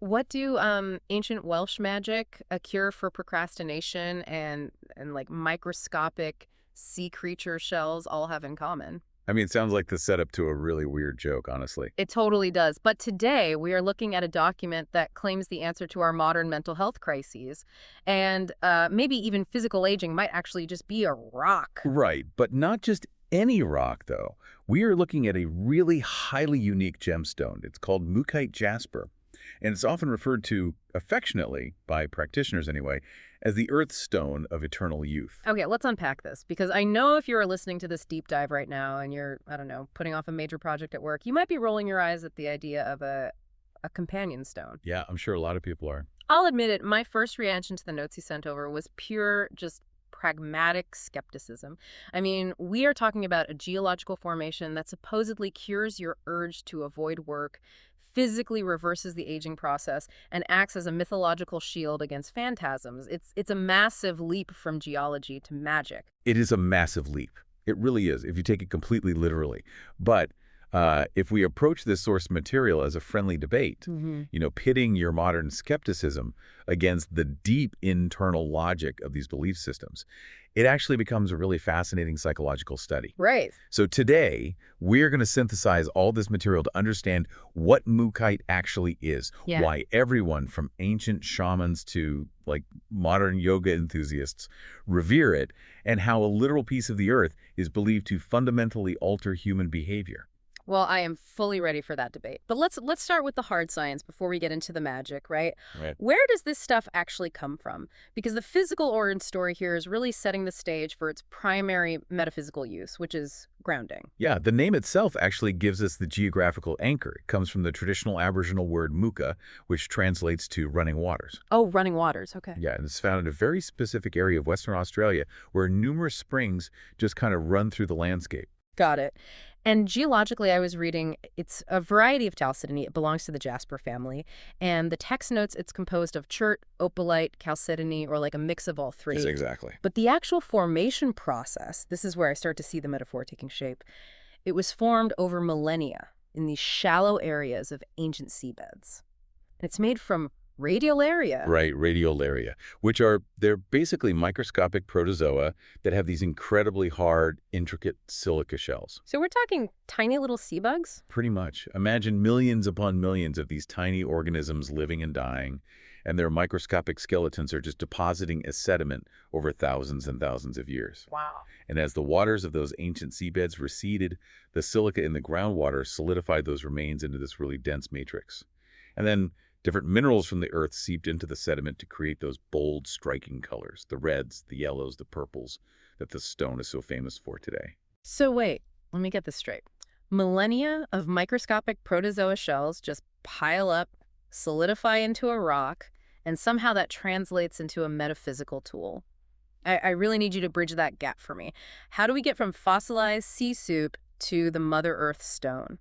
what do ancient Welsh magic, a cure for procrastination, and like microscopic sea creature shells all have in common? I mean, it sounds like the setup to a really weird joke, honestly. It totally does. But today we are looking at a document that claims the answer to our modern mental health crises. And maybe even physical aging might actually just be a rock. Right, but not just any rock, though. We are looking at a really highly unique gemstone. It's called Mookaite Jasper, and it's often referred to affectionately, by practitioners anyway, as the earth stone of eternal youth. Okay, let's unpack this because I know if you're listening to this deep dive right now and you're, I don't know, putting off a major project at work, you might be rolling your eyes at the idea of a companion stone. Yeah, I'm sure a lot of people are. I'll admit it, my first reaction to the notes he sent over was pure, just pragmatic skepticism. I mean, we are talking about a geological formation that supposedly cures your urge to avoid work, physically reverses the aging process, and acts as a mythological shield against phantasms. It's a massive leap from geology to magic. It is a massive leap. It really is, if you take it completely literally. But if we approach this source material as a friendly debate, pitting your modern skepticism against the deep internal logic of these belief systems, it actually becomes a really fascinating psychological study. Right. So today, we're going to synthesize all this material to understand what Mookite actually is, Yeah. why everyone from ancient shamans to like modern yoga enthusiasts revere it, and how a literal piece of the earth is believed to fundamentally alter human behavior. Well, I am fully ready for that debate. But let's start with the hard science before we get into the magic, right? Right. Where does this stuff actually come from? Because the physical origin story here is really setting the stage for its primary metaphysical use, which is grounding. Yeah, the name itself actually gives us the geographical anchor. It comes from the traditional Aboriginal word muka, which translates to running waters. Oh, running waters. Okay. Yeah, and it's found in a very specific area of Western Australia where numerous springs just kind of run through the landscape. Got it. And geologically, I was reading, it's a variety of chalcedony. It belongs to the Jasper family. And the text notes it's composed of chert, opalite, chalcedony, or like a mix of all three. Yes, exactly. But the actual formation process, this is where I start to see the metaphor taking shape. It was formed over millennia in these shallow areas of ancient seabeds. And it's made from radiolaria. Right, radiolaria, they're basically microscopic protozoa that have these incredibly hard, intricate silica shells. So we're talking tiny little sea bugs? Pretty much. Imagine millions upon millions of these tiny organisms living and dying, and their microscopic skeletons are just depositing as sediment over thousands and thousands of years. Wow. And as the waters of those ancient seabeds receded, the silica in the groundwater solidified those remains into this really dense matrix. And then different minerals from the earth seeped into the sediment to create those bold, striking colors, the reds, the yellows, the purples that the stone is so famous for today. So wait, let me get this straight. Millennia of microscopic protozoa shells just pile up, solidify into a rock, and somehow that translates into a metaphysical tool. I really need you to bridge that gap for me. How do we get from fossilized sea soup to the Mother Earth stone?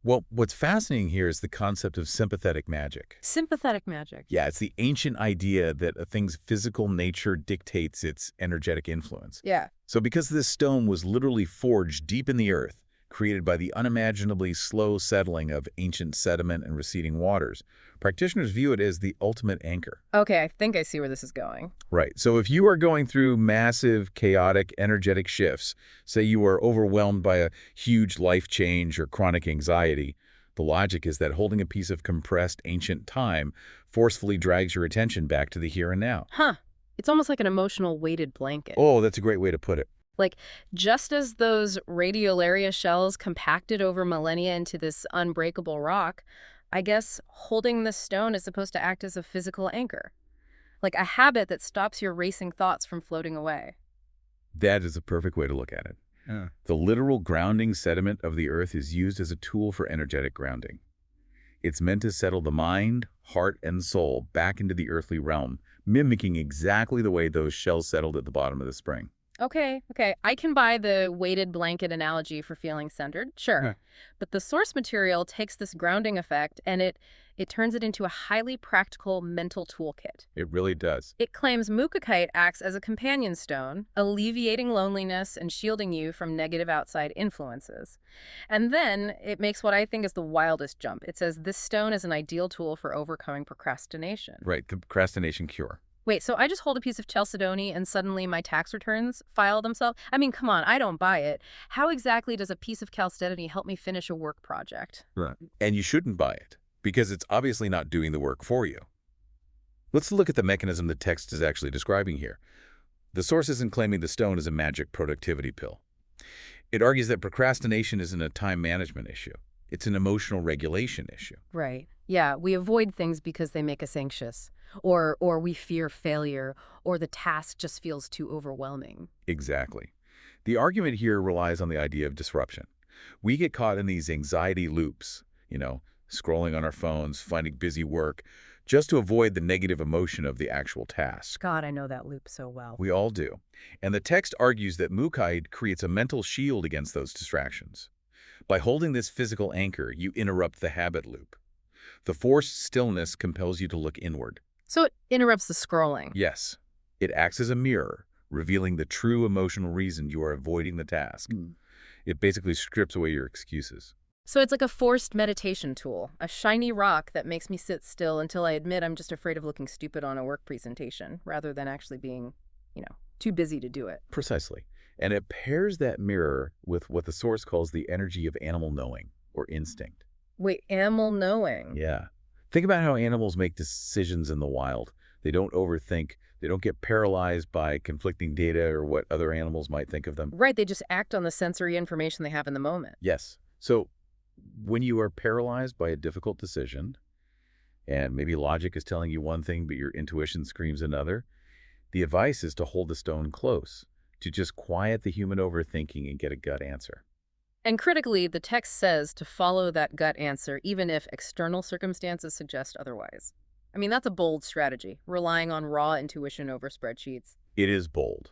Well, what's fascinating here is the concept of sympathetic magic. Sympathetic magic. Yeah, it's the ancient idea that a thing's physical nature dictates its energetic influence. Yeah. So because this stone was literally forged deep in the earth, created by the unimaginably slow settling of ancient sediment and receding waters, practitioners view it as the ultimate anchor. Okay, I think I see where this is going. Right. So if you are going through massive, chaotic, energetic shifts, say you are overwhelmed by a huge life change or chronic anxiety, the logic is that holding a piece of compressed ancient time forcefully drags your attention back to the here and now. Huh. It's almost like an emotional weighted blanket. Oh, that's a great way to put it. Like, just as those radiolaria shells compacted over millennia into this unbreakable rock, I guess holding the stone is supposed to act as a physical anchor. Like a habit that stops your racing thoughts from floating away. That is a perfect way to look at it. Yeah. The literal grounding sediment of the earth is used as a tool for energetic grounding. It's meant to settle the mind, heart, and soul back into the earthly realm, mimicking exactly the way those shells settled at the bottom of the spring. Okay. I can buy the weighted blanket analogy for feeling centered, sure. Huh. But the source material takes this grounding effect and it turns it into a highly practical mental toolkit. It really does. It claims Mookite acts as a companion stone, alleviating loneliness and shielding you from negative outside influences. And then it makes what I think is the wildest jump. It says this stone is an ideal tool for overcoming procrastination. Right, the procrastination cure. Wait, so I just hold a piece of chalcedony and suddenly my tax returns file themselves? I mean, come on, I don't buy it. How exactly does a piece of chalcedony help me finish a work project? Right. And you shouldn't buy it, because it's obviously not doing the work for you. Let's look at the mechanism the text is actually describing here. The source isn't claiming the stone is a magic productivity pill. It argues that procrastination isn't a time management issue. It's an emotional regulation issue. Right. Yeah, we avoid things because they make us anxious, or we fear failure, or the task just feels too overwhelming. Exactly. The argument here relies on the idea of disruption. We get caught in these anxiety loops, scrolling on our phones, finding busy work, just to avoid the negative emotion of the actual task. God, I know that loop so well. We all do. And the text argues that Mookite creates a mental shield against those distractions. By holding this physical anchor, you interrupt the habit loop. The forced stillness compels you to look inward. So it interrupts the scrolling. Yes, it acts as a mirror, revealing the true emotional reason you are avoiding the task. It basically strips away your excuses. So it's like a forced meditation tool, a shiny rock that makes me sit still until I admit I'm just afraid of looking stupid on a work presentation, rather than actually being, too busy to do it. Precisely. And it pairs that mirror with what the source calls the energy of animal knowing, or instinct. Wait, animal knowing? Yeah. Think about how animals make decisions in the wild. They don't overthink. They don't get paralyzed by conflicting data or what other animals might think of them. Right, they just act on the sensory information they have in the moment. Yes. So when you are paralyzed by a difficult decision, and maybe logic is telling you one thing, but your intuition screams another, the advice is to hold the stone close, to just quiet the human overthinking and get a gut answer. And critically, the text says to follow that gut answer even if external circumstances suggest otherwise. I mean, that's a bold strategy, relying on raw intuition over spreadsheets. It is bold.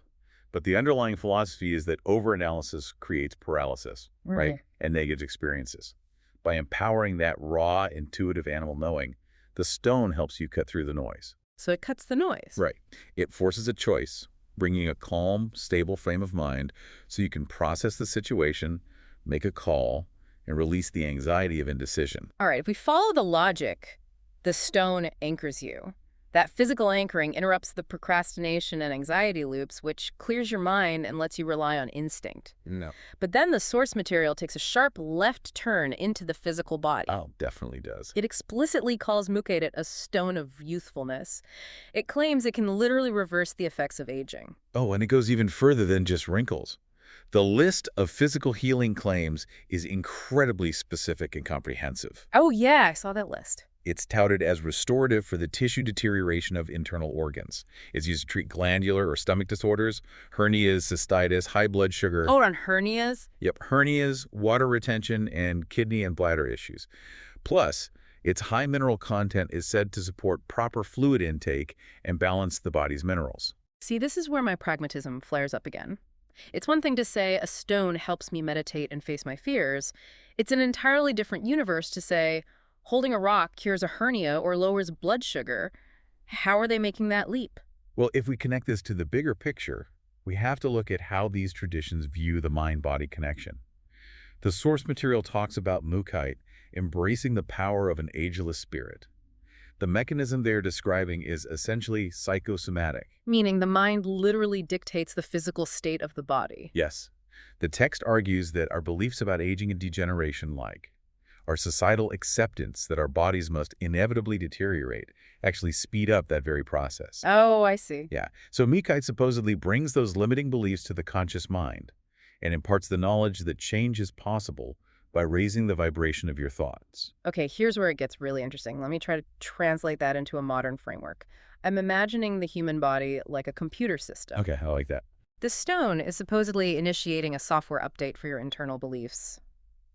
But the underlying philosophy is that overanalysis creates paralysis, right? And negative experiences. By empowering that raw, intuitive animal knowing, the stone helps you cut through the noise. So it cuts the noise. Right. It forces a choice, bringing a calm, stable frame of mind so you can process the situation, make a call, and release the anxiety of indecision. All right, if we follow the logic, the stone anchors you. That physical anchoring interrupts the procrastination and anxiety loops, which clears your mind and lets you rely on instinct. No. But then the source material takes a sharp left turn into the physical body. Oh, definitely does. It explicitly calls Mookaite a stone of youthfulness. It claims it can literally reverse the effects of aging. Oh, and it goes even further than just wrinkles. The list of physical healing claims is incredibly specific and comprehensive. Oh yeah, I saw that list. It's touted as restorative for the tissue deterioration of internal organs. It's used to treat glandular or stomach disorders, hernias, cystitis, high blood sugar. Oh, on hernias? Yep, hernias, water retention, and kidney and bladder issues. Plus, its high mineral content is said to support proper fluid intake and balance the body's minerals. See, this is where my pragmatism flares up again. It's one thing to say a stone helps me meditate and face my fears. It's an entirely different universe to say holding a rock cures a hernia or lowers blood sugar. How are they making that leap? Well, if we connect this to the bigger picture, we have to look at how these traditions view the mind-body connection. The source material talks about Mookite embracing the power of an ageless spirit. The mechanism they're describing is essentially psychosomatic. Meaning the mind literally dictates the physical state of the body. Yes. The text argues that our beliefs about aging and degeneration, like our societal acceptance that our bodies must inevitably deteriorate, actually speed up that very process. Oh, I see. Yeah. So Mookite supposedly brings those limiting beliefs to the conscious mind and imparts the knowledge that change is possible by raising the vibration of your thoughts. Okay, here's where it gets really interesting. Let me try to translate that into a modern framework. I'm imagining the human body like a computer system. Okay, I like that. The stone is supposedly initiating a software update for your internal beliefs.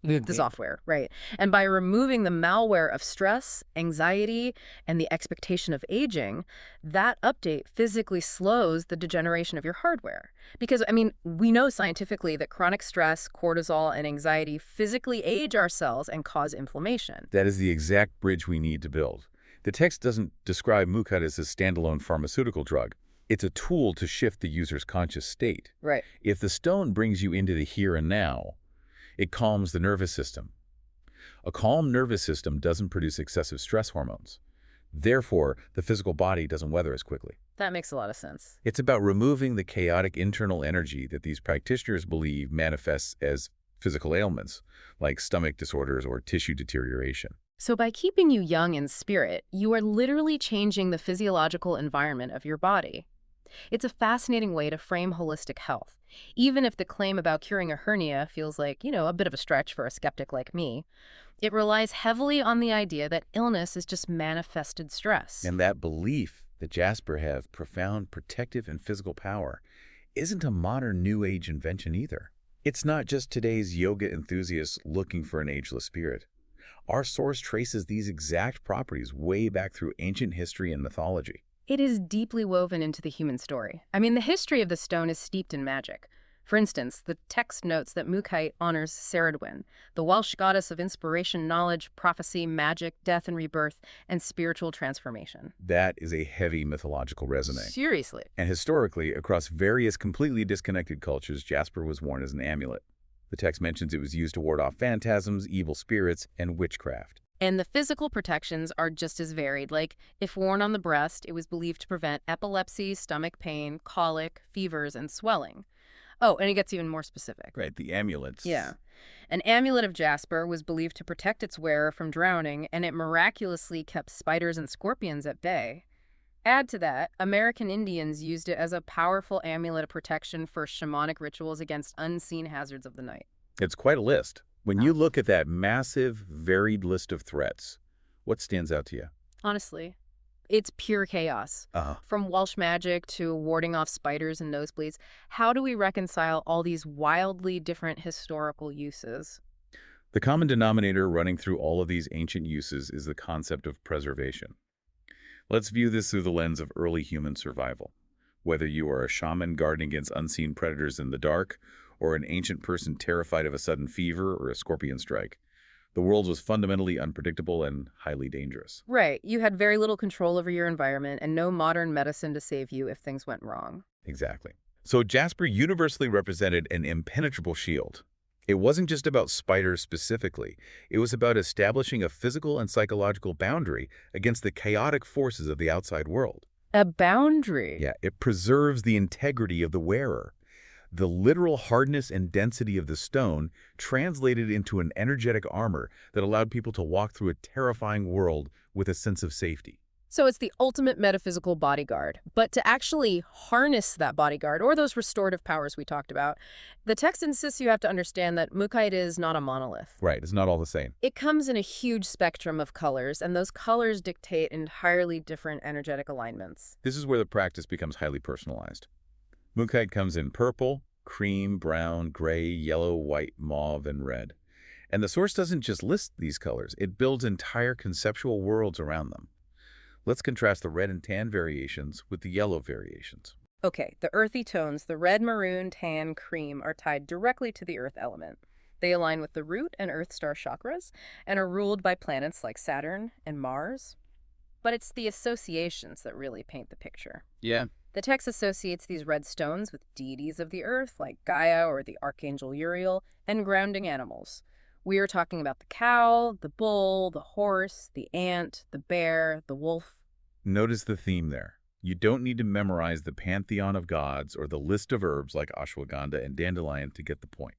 The software, right. And by removing the malware of stress, anxiety, and the expectation of aging, that update physically slows the degeneration of your hardware. Because, I mean, we know scientifically that chronic stress, cortisol, and anxiety physically age our cells and cause inflammation. That is the exact bridge we need to build. The text doesn't describe Mookite as a standalone pharmaceutical drug. It's a tool to shift the user's conscious state. Right. If the stone brings you into the here and now, it calms the nervous system. A calm nervous system doesn't produce excessive stress hormones. Therefore, the physical body doesn't weather as quickly. That makes a lot of sense. It's about removing the chaotic internal energy that these practitioners believe manifests as physical ailments, like stomach disorders or tissue deterioration. So by keeping you young in spirit, you are literally changing the physiological environment of your body. It's a fascinating way to frame holistic health. Even if the claim about curing a hernia feels like, a bit of a stretch for a skeptic like me, it relies heavily on the idea that illness is just manifested stress. And that belief that Jasper have profound protective and physical power isn't a modern New Age invention either. It's not just today's yoga enthusiasts looking for an ageless spirit. Our source traces these exact properties way back through ancient history and mythology. It is deeply woven into the human story. I mean, the history of the stone is steeped in magic. For instance, the text notes that Mookite honors Ceridwen, the Welsh goddess of inspiration, knowledge, prophecy, magic, death and rebirth, and spiritual transformation. That is a heavy mythological resume. Seriously. And historically, across various completely disconnected cultures, Jasper was worn as an amulet. The text mentions it was used to ward off phantasms, evil spirits, and witchcraft. And the physical protections are just as varied. Like, if worn on the breast, it was believed to prevent epilepsy, stomach pain, colic, fevers, and swelling. Oh, and it gets even more specific. Right, the amulets. Yeah. An amulet of Jasper was believed to protect its wearer from drowning, and it miraculously kept spiders and scorpions at bay. Add to that, American Indians used it as a powerful amulet of protection for shamanic rituals against unseen hazards of the night. It's quite a list. When you look at that massive, varied list of threats, what stands out to you? Honestly, it's pure chaos. From Welsh magic to warding off spiders and nosebleeds, how do we reconcile all these wildly different historical uses? The common denominator running through all of these ancient uses is the concept of preservation. Let's view this through the lens of early human survival. Whether you are a shaman guarding against unseen predators in the dark, or an ancient person terrified of a sudden fever or a scorpion strike, the world was fundamentally unpredictable and highly dangerous. Right. You had very little control over your environment and no modern medicine to save you if things went wrong. Exactly. So Jasper universally represented an impenetrable shield. It wasn't just about spiders specifically. It was about establishing a physical and psychological boundary against the chaotic forces of the outside world. A boundary? Yeah, it preserves the integrity of the wearer. The literal hardness and density of the stone translated into an energetic armor that allowed people to walk through a terrifying world with a sense of safety. So it's the ultimate metaphysical bodyguard. But to actually harness that bodyguard, or those restorative powers we talked about, the text insists you have to understand that Mookite is not a monolith. Right, it's not all the same. It comes in a huge spectrum of colors, and those colors dictate entirely different energetic alignments. This is where the practice becomes highly personalized. Mookite comes in purple, cream, brown, gray, yellow, white, mauve, and red. And the source doesn't just list these colors, it builds entire conceptual worlds around them. Let's contrast the red and tan variations with the yellow variations. Okay, the earthy tones, the red, maroon, tan, cream, are tied directly to the earth element. They align with the root and earth star chakras and are ruled by planets like Saturn and Mars. But it's the associations that really paint the picture. Yeah. The text associates these red stones with deities of the earth, like Gaia or the archangel Uriel, and grounding animals. We are talking about the cow, the bull, the horse, the ant, the bear, the wolf. Notice the theme there. You don't need to memorize the pantheon of gods or the list of herbs like ashwagandha and dandelion to get the point.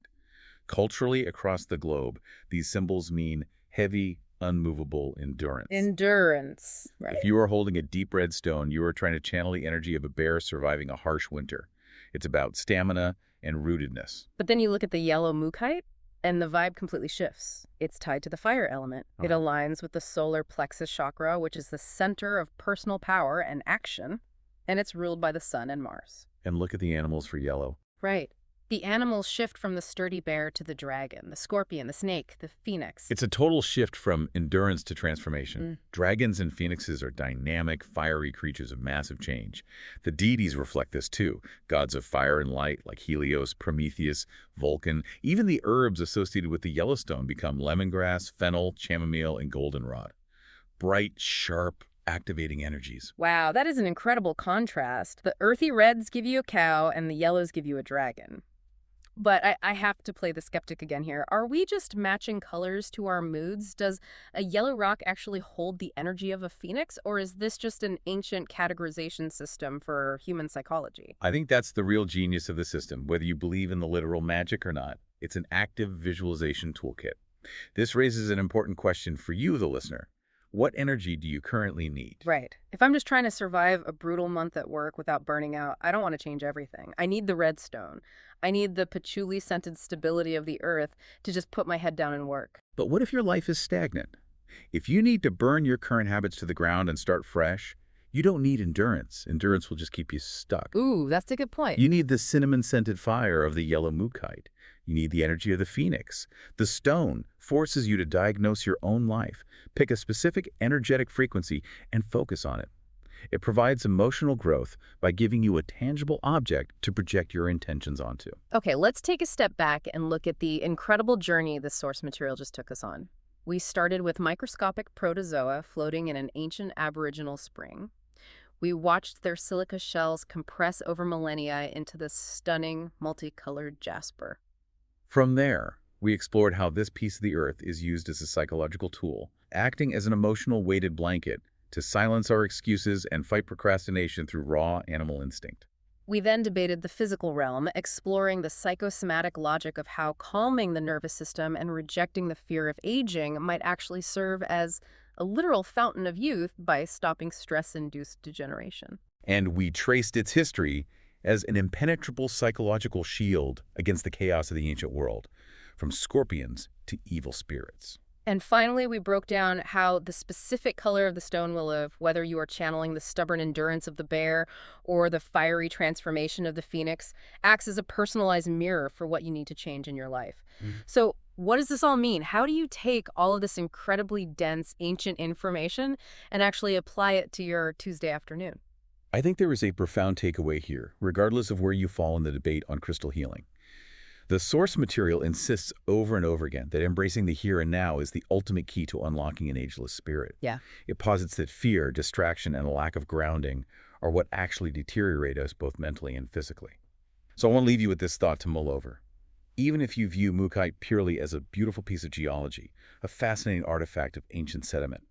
Culturally, across the globe, these symbols mean heavy, unmovable endurance. Endurance, right. If you are holding a deep red stone, you are trying to channel the energy of a bear surviving a harsh winter. It's about stamina and rootedness. But then you look at the yellow Mookite, and the vibe completely shifts. It's tied to the fire element. It aligns with the solar plexus chakra, which is the center of personal power and action, and it's ruled by the sun and Mars. And look at the animals for yellow. Right. The animals shift from the sturdy bear to the dragon, the scorpion, the snake, the phoenix. It's a total shift from endurance to transformation. Mm. Dragons and phoenixes are dynamic, fiery creatures of massive change. The deities reflect this too. Gods of fire and light like Helios, Prometheus, Vulcan. Even the herbs associated with the Yellowstone become lemongrass, fennel, chamomile, and goldenrod. Bright, sharp, activating energies. Wow, that is an incredible contrast. The earthy reds give you a cow, and the yellows give you a dragon. But I have to play the skeptic again here. Are we just matching colors to our moods? Does a yellow rock actually hold the energy of a phoenix, or is this just an ancient categorization system for human psychology? I think that's the real genius of the system, whether you believe in the literal magic or not. It's an active visualization toolkit. This raises an important question for you, the listener. What energy do you currently need? Right. If I'm just trying to survive a brutal month at work without burning out, I don't want to change everything. I need the redstone. I need the patchouli-scented stability of the earth to just put my head down and work. But what if your life is stagnant? If you need to burn your current habits to the ground and start fresh, you don't need endurance. Endurance will just keep you stuck. Ooh, that's a good point. You need the cinnamon-scented fire of the yellow Mookite. You need the energy of the phoenix. The stone forces you to diagnose your own life, pick a specific energetic frequency, and focus on it. It provides emotional growth by giving you a tangible object to project your intentions onto. Okay, let's take a step back and look at the incredible journey this source material just took us on. We started with microscopic protozoa floating in an ancient aboriginal spring. We watched their silica shells compress over millennia into this stunning, multicolored jasper. From there, we explored how this piece of the earth is used as a psychological tool, acting as an emotional weighted blanket to silence our excuses and fight procrastination through raw animal instinct. We then debated the physical realm, exploring the psychosomatic logic of how calming the nervous system and rejecting the fear of aging might actually serve as a literal fountain of youth by stopping stress-induced degeneration. And we traced its history as an impenetrable psychological shield against the chaos of the ancient world, from scorpions to evil spirits. And finally, we broke down how the specific color of the stone will live, whether you are channeling the stubborn endurance of the bear or the fiery transformation of the phoenix, acts as a personalized mirror for what you need to change in your life. So what does this all mean? How do you take all of this incredibly dense, ancient information and actually apply it to your Tuesday afternoon? I think there is a profound takeaway here, regardless of where you fall in the debate on crystal healing. The source material insists over and over again that embracing the here and now is the ultimate key to unlocking an ageless spirit. Yeah. It posits that fear, distraction, and a lack of grounding are what actually deteriorate us both mentally and physically. So I want to leave you with this thought to mull over. Even if you view Mookite purely as a beautiful piece of geology, a fascinating artifact of ancient sediment,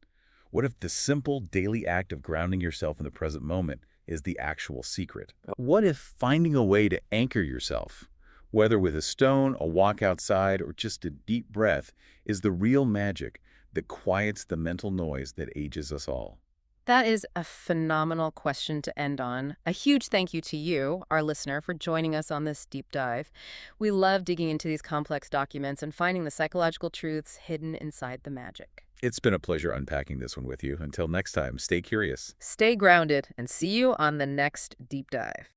what if the simple daily act of grounding yourself in the present moment is the actual secret? What if finding a way to anchor yourself, whether with a stone, a walk outside, or just a deep breath, is the real magic that quiets the mental noise that ages us all? That is a phenomenal question to end on. A huge thank you to you, our listener, for joining us on this deep dive. We love digging into these complex documents and finding the psychological truths hidden inside the magic. It's been a pleasure unpacking this one with you. Until next time, stay curious. Stay grounded and see you on the next deep dive.